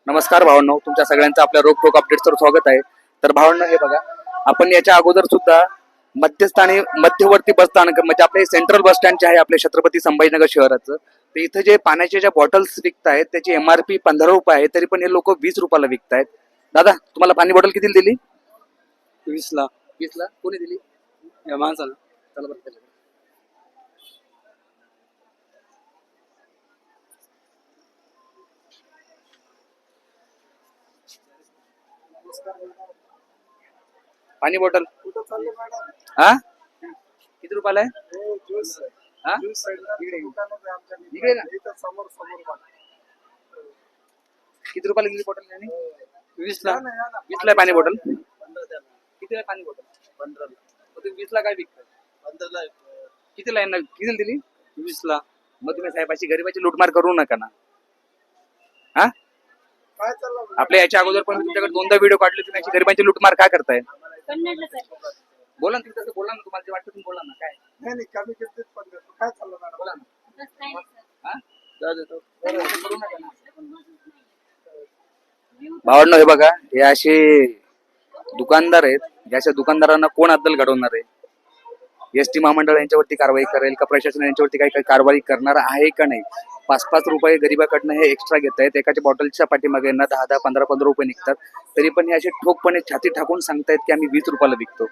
नमस्कार भावांनो, तुमच्या सगळ्यांचं आपल्या रोखोक अपडेट्सवर स्वागत आहे. तर भावांनो, हे बघा, आपण याच्या अगोदर सुद्धा मध्यस्थानी मध्यवर्ती बस स्थानक म्हणजे आपले सेंट्रल बस स्टँड जे आहे आपल्या छत्रपती संभाजीनगर शहराचं, तर इथं जे पाण्याच्या ज्या बॉटल्स विकतायत त्याची MRP 15 रुपये आहे, तरी पण हे लोक 20 रुपयाला विकतायत. दादा, तुम्हाला पाणी बॉटल किती दिली? 20ला. 20ला. कोणी दिली? या माणसाला. चला बरं त्याच्याकडे. पाणी बॉटल हा किती रुपयाला आहे? हा? इकडे ना. किती रुपयाला दिली बॉटल त्यांनी? 20ला. 20ला पाणी बॉटल. कितीला पाणी बॉटल? 15ला. 20ला काय विकतात? 15ला. कितीला यांना किती दिली? 20ला. मग तुम्ही साहेबाची गरिबाची लूटमार करू नका ना. हा, आपल्या याच्या अगोदर पण तुमच्याकडे 2दा व्हिडिओ काढले, तुम्ही याची गरिबांची लूटमार काय करताय? बोला ना, तुम्ही तसं बोला ना, तुम्हाला जे वाटतं तुम्ही बोला ना. काय नाही कमी किमतीत पण देतो. काय चाललं मॅडम? बोला ना. हा? करू नका ना. भावांनो, हे बघा, हे असे दुकानदार आहेत. याच्या दुकानदारांना कोण अद्दल घडवणार आहे? एसटी महामंडळ यांच्यावरती कारवाई करेल का? प्रशासन यांच्यावरती काही कारवाई करणार आहे का नाही? 5-5 रुपये गरिबाकडनं हे एक्स्ट्रा घेत आहेत. एकाच्या बॉटलच्या पाठीमागे यांना 10-10, 15-15 रुपये निघतात. तरी पण हे असे ठोकपणे छाती ठाकून सांगतायत की आम्ही 20 रुपयाला विकतो.